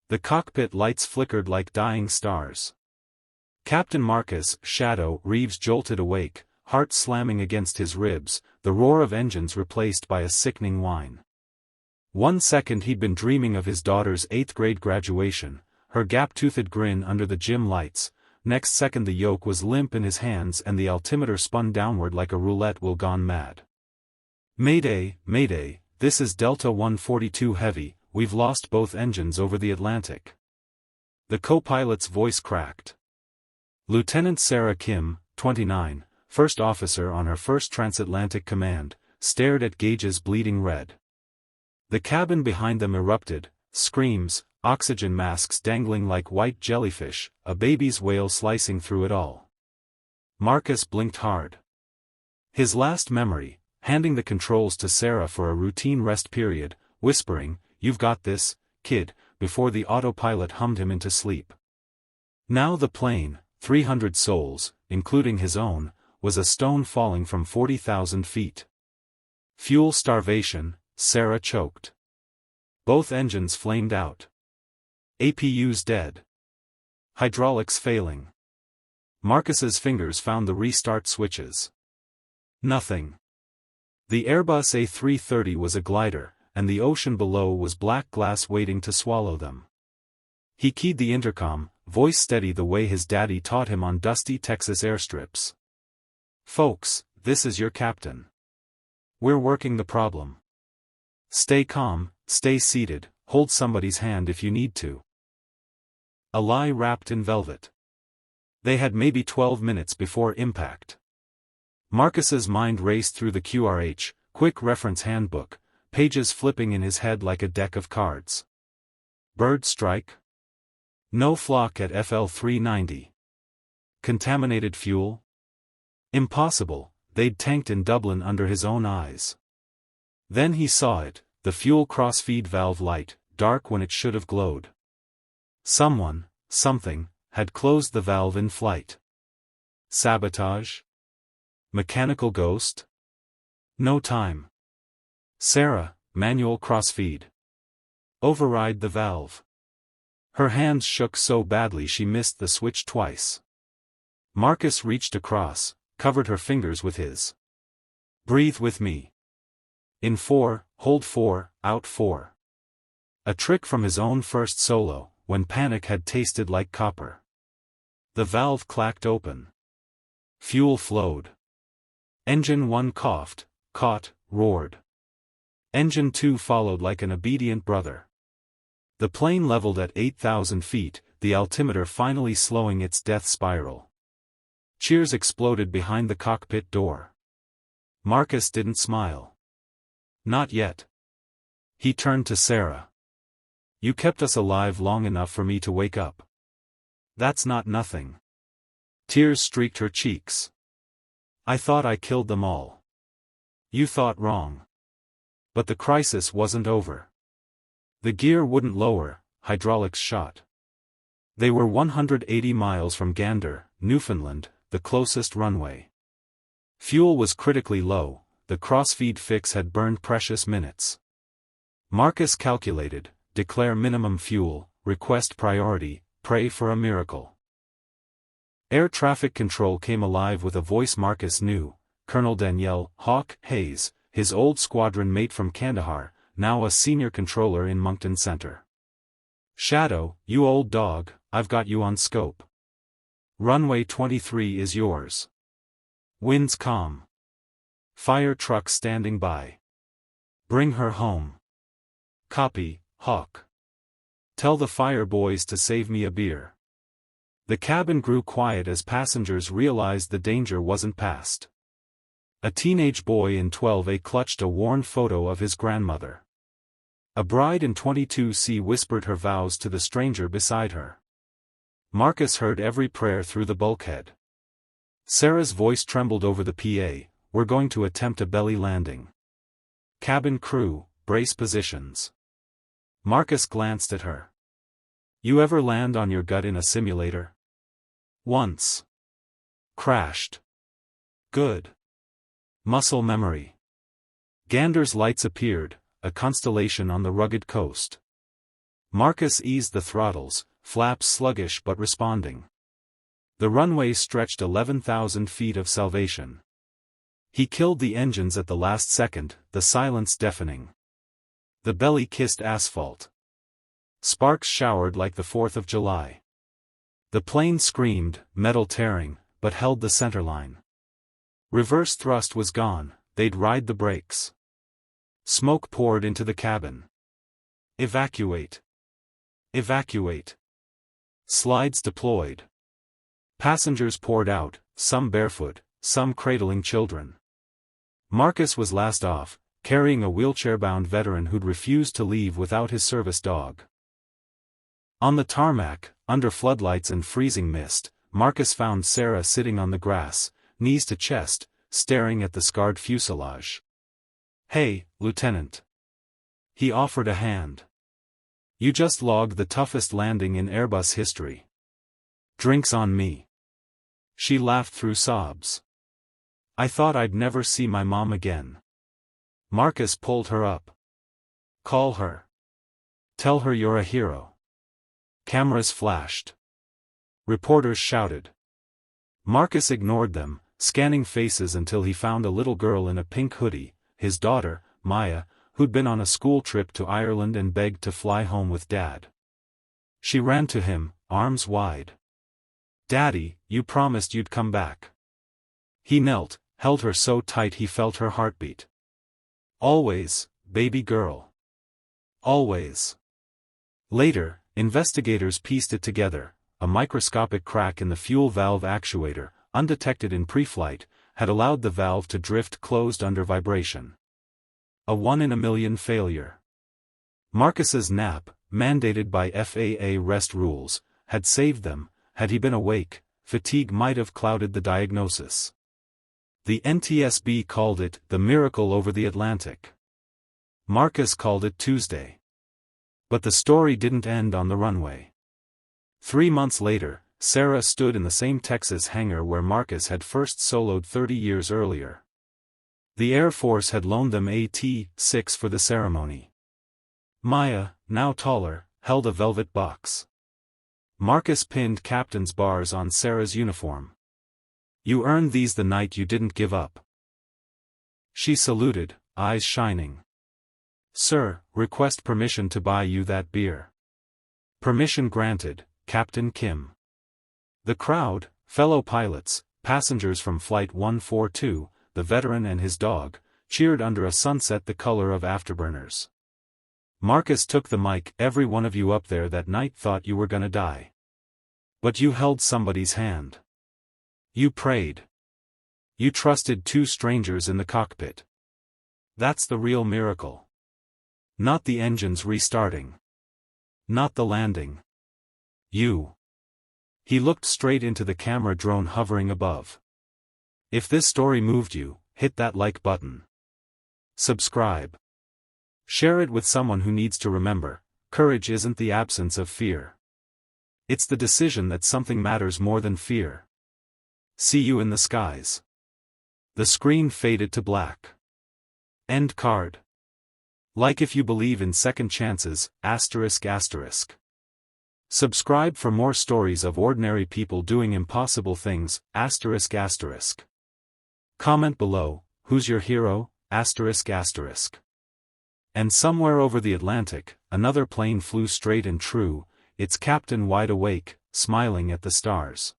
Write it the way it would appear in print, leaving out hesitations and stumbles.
The cockpit lights flickered like dying stars. Captain Marcus, Shadow, Reeves jolted awake, heart slamming against his ribs, the roar of engines replaced by a sickening whine. 1 second he'd been dreaming of his daughter's 8th grade graduation, her gap-toothed grin under the gym lights. Next second the yoke was limp in his hands and the altimeter spun downward like a roulette wheel gone mad. Mayday, Mayday, this is Delta 142 Heavy, we've lost both engines over the Atlantic. The co-pilot's voice cracked. Lieutenant Sarah Kim, 29, first officer on her first transatlantic command, stared at gauges bleeding red. The cabin behind them erupted, screams, oxygen masks dangling like white jellyfish, a baby's wail slicing through it all. Marcus blinked hard. His last memory, handing the controls to Sarah for a routine rest period, whispering, "You've got this, kid," before the autopilot hummed him into sleep. Now the plane, 300 souls, including his own, was a stone falling from 40,000 feet. Fuel starvation, Sarah choked. Both engines flamed out. APUs dead. Hydraulics failing. Marcus's fingers found the restart switches. Nothing. The Airbus A330 was a glider, and the ocean below was black glass waiting to swallow them. He keyed the intercom, voice steady the way his daddy taught him on dusty Texas airstrips. "Folks, this is your captain. We're working the problem. Stay calm, stay seated, hold somebody's hand if you need to." A lie wrapped in velvet. They had maybe 12 minutes before impact. Marcus's mind raced through the QRH, quick reference handbook, pages flipping in his head like a deck of cards. Bird strike? No flock at FL 390. Contaminated fuel? Impossible, they'd tanked in Dublin under his own eyes. Then he saw it, the fuel crossfeed valve light, dark when it should have glowed. Someone, something, had closed the valve in flight. Sabotage? Mechanical ghost? No time. Sarah, manual crossfeed. Override the valve. Her hands shook so badly she missed the switch twice. Marcus reached across, covered her fingers with his. "Breathe with me. In 4, hold 4, out 4. A trick from his own first solo, when panic had tasted like copper. The valve clacked open. Fuel flowed. Engine 1 coughed, caught, roared. Engine 2 followed like an obedient brother. The plane leveled at 8,000 feet, the altimeter finally slowing its death spiral. Cheers exploded behind the cockpit door. Marcus didn't smile. Not yet. He turned to Sarah. "You kept us alive long enough for me to wake up. That's not nothing." Tears streaked her cheeks. "I thought I killed them all." "You thought wrong. But the crisis wasn't over." The gear wouldn't lower, hydraulics shot. They were 180 miles from Gander, Newfoundland, the closest runway. Fuel was critically low, the crossfeed fix had burned precious minutes. Marcus calculated, declare minimum fuel, request priority, pray for a miracle. Air traffic control came alive with a voice Marcus knew, Colonel Danielle Hawk Hayes, his old squadron mate from Kandahar, now a senior controller in Moncton Center. "Shadow, you old dog, I've got you on scope. Runway 23 is yours. Winds calm. Fire truck standing by. Bring her home." "Copy, Hawk. Tell the fire boys to save me a beer." The cabin grew quiet as passengers realized the danger wasn't past. A teenage boy in 12A clutched a worn photo of his grandmother. A bride in 22C whispered her vows to the stranger beside her. Marcus heard every prayer through the bulkhead. Sarah's voice trembled over the PA, "We're going to attempt a belly landing. Cabin crew, brace positions." Marcus glanced at her. "You ever land on your gut in a simulator?" "Once. Crashed." "Good. Muscle memory." Gander's lights appeared, a constellation on the rugged coast. Marcus eased the throttles, flaps sluggish but responding. The runway stretched 11,000 feet of salvation. He killed the engines at the last second, the silence deafening. The belly kissed asphalt. Sparks showered like the 4th of July. The plane screamed, metal tearing, but held the centerline. Reverse thrust was gone, they'd ride the brakes. Smoke poured into the cabin. Evacuate. Evacuate. Slides deployed. Passengers poured out, some barefoot, some cradling children. Marcus was last off, carrying a wheelchair-bound veteran who'd refused to leave without his service dog. On the tarmac, under floodlights and freezing mist, Marcus found Sarah sitting on the grass, knees to chest, staring at the scarred fuselage. "Hey, Lieutenant." He offered a hand. "You just logged the toughest landing in Airbus history. Drinks on me." She laughed through sobs. "I thought I'd never see my mom again." Marcus pulled her up. "Call her. Tell her you're a hero." Cameras flashed. Reporters shouted. Marcus ignored them, scanning faces until he found a little girl in a pink hoodie, his daughter, Maya, who'd been on a school trip to Ireland and begged to fly home with Dad. She ran to him, arms wide. "Daddy, you promised you'd come back." He knelt, held her so tight he felt her heartbeat. "Always, baby girl. Always." Later, investigators pieced it together. A microscopic crack in the fuel valve actuator, undetected in pre-flight, had allowed the valve to drift closed under vibration. A 1-in-a-million failure. Marcus's nap, mandated by FAA rest rules, had saved them. Had he been awake, fatigue might have clouded the diagnosis. The NTSB called it the miracle over the Atlantic. Marcus called it Tuesday. But the story didn't end on the runway. 3 months later, Sarah stood in the same Texas hangar where Marcus had first soloed 30 years earlier. The Air Force had loaned them a T-6 for the ceremony. Maya, now taller, held a velvet box. Marcus pinned captain's bars on Sarah's uniform. "You earned these the night you didn't give up." She saluted, eyes shining. "Sir, request permission to buy you that beer." "Permission granted, Captain Kim." The crowd, fellow pilots, passengers from Flight 142, the veteran and his dog, cheered under a sunset the color of afterburners. Marcus took the mic. "Every one of you up there that night thought you were gonna die. But you held somebody's hand. You prayed. You trusted 2 strangers in the cockpit. That's the real miracle. Not the engines restarting. Not the landing. You." He looked straight into the camera drone hovering above. If this story moved you, hit that like button. Subscribe. Share it with someone who needs to remember, courage isn't the absence of fear. It's the decision that something matters more than fear. See you in the skies. The screen faded to black. End card. Like if you believe in second chances, ****. Subscribe for more stories of ordinary people doing impossible things, ****. Comment below, who's your hero, ****. And somewhere over the Atlantic, another plane flew straight and true, its captain wide awake, smiling at the stars.